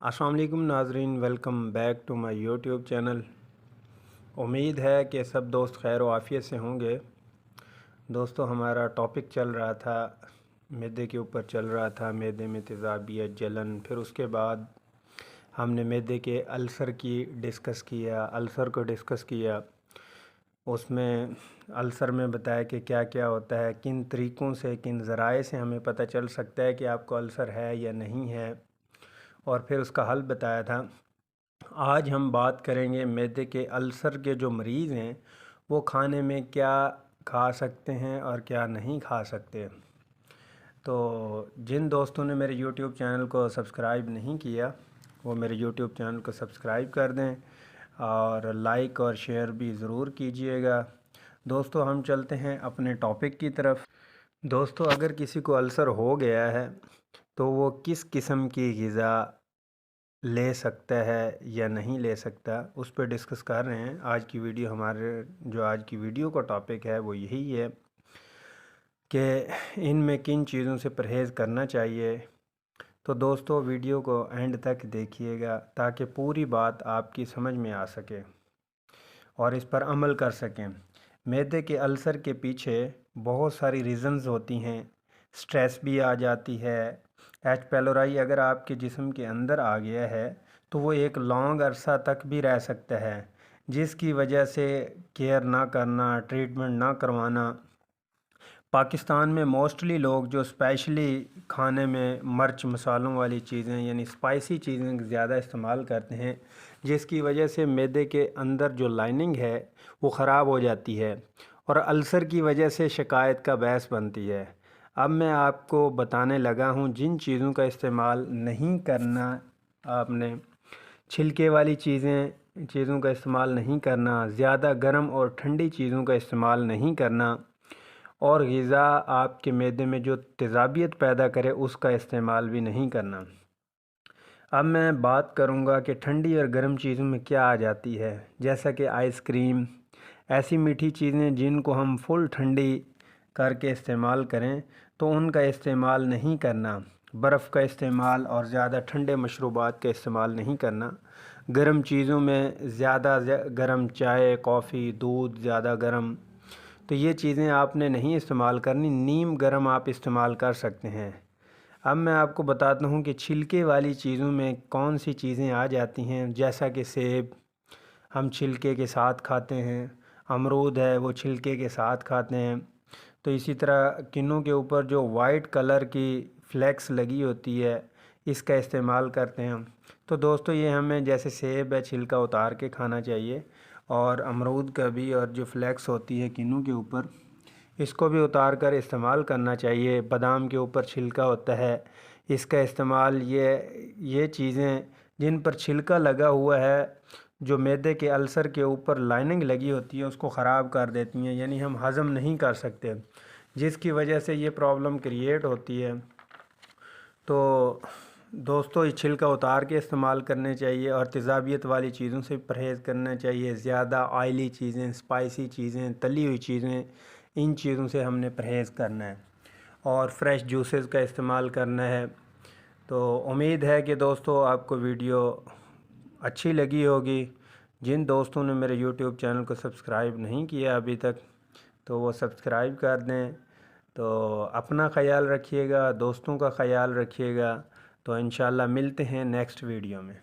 अस्सलाम वालेकुम नाजरीन, welcome back to my YouTube channel. उम्मीद है कि सब दोस्त खैर व आफ़ियत से होंगे। दोस्तों, हमारा टॉपिक चल रहा था मैदे के ऊपर चल रहा था, मैदे में तेज़ाबियत, जलन। फिर उसके बाद हमने मैदे के अल्सर की डिस्कस किया, अल्सर को डिस्कस किया। उसमें अल्सर में बताया कि क्या क्या होता है, किन तरीक़ों से, किन ज़राए से हमें पता चल सकता है कि आपको अल्सर है या नहीं है, और फिर उसका हल बताया था। आज हम बात करेंगे मैदे के अल्सर के जो मरीज़ हैं वो खाने में क्या खा सकते हैं और क्या नहीं खा सकते। तो जिन दोस्तों ने मेरे YouTube चैनल को सब्सक्राइब नहीं किया वो मेरे YouTube चैनल को सब्सक्राइब कर दें और लाइक और शेयर भी ज़रूर कीजिएगा। दोस्तों, हम चलते हैं अपने टॉपिक की तरफ। दोस्तों, अगर किसी को अल्सर हो गया है तो वो किस किस्म की ग़िज़ा ले सकता है या नहीं ले सकता, उस पर डिस्कस कर रहे हैं। आज की वीडियो आज की वीडियो का टॉपिक है वो यही है कि इनमें किन चीज़ों से परहेज़ करना चाहिए। तो दोस्तों, वीडियो को एंड तक देखिएगा ताकि पूरी बात आपकी समझ में आ सके और इस पर अमल कर सकें। मैदे के अल्सर के पीछे बहुत सारी रीज़न्स होती हैं। स्ट्रेस भी आ जाती है। एच पेलोराई अगर आपके जिस्म के अंदर आ गया है तो वो एक लॉन्ग अरसा तक भी रह सकता है, जिसकी वजह से केयर ना करना, ट्रीटमेंट ना करवाना। पाकिस्तान में मोस्टली लोग जो स्पेशली खाने में मिर्च मसालों वाली चीज़ें यानी स्पाइसी चीज़ें ज़्यादा इस्तेमाल करते हैं, जिसकी वजह से मैदे के अंदर जो लाइनिंग है वो ख़राब हो जाती है और अल्सर की वजह से शिकायत का बायस बनती है। अब मैं आपको बताने लगा हूँ जिन चीज़ों का इस्तेमाल नहीं करना आपने। छिलके वाली चीज़ों का इस्तेमाल नहीं करना, ज़्यादा गर्म और ठंडी चीज़ों का इस्तेमाल नहीं करना, और ग़िज़ा आपके मैदे में जो तेज़ाबियत पैदा करे उसका इस्तेमाल भी नहीं करना। अब मैं बात करूंगा कि ठंडी और गर्म चीज़ों में क्या आ जाती है, जैसा कि आइसक्रीम, ऐसी मीठी चीज़ें जिनको हम फुल ठंडी करके इस्तेमाल करें तो उनका इस्तेमाल नहीं करना। बर्फ़ का इस्तेमाल और ज़्यादा ठंडे मशरूबात का इस्तेमाल नहीं करना। गर्म चीज़ों में ज़्यादा गर्म चाय, कॉफ़ी, दूध ज़्यादा गर्म, तो ये चीज़ें आपने नहीं इस्तेमाल करनी। नीम गर्म आप इस्तेमाल कर सकते हैं। अब मैं आपको बताता हूँ कि छिलके वाली चीज़ों में कौन सी चीज़ें आ जाती हैं, जैसा कि सेब हम छिलके के साथ खाते हैं, अमरूद है वो छिलके के साथ खाते हैं। तो इसी तरह किन्नों के ऊपर जो वाइट कलर की फ्लेक्स लगी होती है इसका इस्तेमाल करते हैं। तो दोस्तों, ये हमें जैसे सेब है छिलका उतार के खाना चाहिए, और अमरूद का भी, और जो फ्लेक्स होती है किन्नों के ऊपर इसको भी उतार कर इस्तेमाल करना चाहिए। बादाम के ऊपर छिलका होता है, इसका इस्तेमाल ये चीज़ें जिन पर छिलका लगा हुआ है, जो मैदे के अल्सर के ऊपर लाइनिंग लगी होती है उसको ख़राब कर देती हैं, यानी हम हज़म नहीं कर सकते, जिसकी वजह से ये प्रॉब्लम क्रिएट होती है। तो दोस्तों, ये छिलका उतार के इस्तेमाल करने चाहिए और तेज़ाबियत वाली चीज़ों से परहेज़ करना चाहिए। ज़्यादा ऑयली चीज़ें, स्पाइसी चीज़ें, तली हुई चीज़ें, इन चीज़ों से हमने परहेज़ करना है और फ्रेश जूसेस का इस्तेमाल करना है। तो उम्मीद है कि दोस्तों आपको वीडियो अच्छी लगी होगी। जिन दोस्तों ने मेरे YouTube चैनल को सब्सक्राइब नहीं किया अभी तक तो वो सब्सक्राइब कर दें। तो अपना ख़याल रखिएगा, दोस्तों का ख़याल रखिएगा। तो इंशाल्लाह मिलते हैं नेक्स्ट वीडियो में।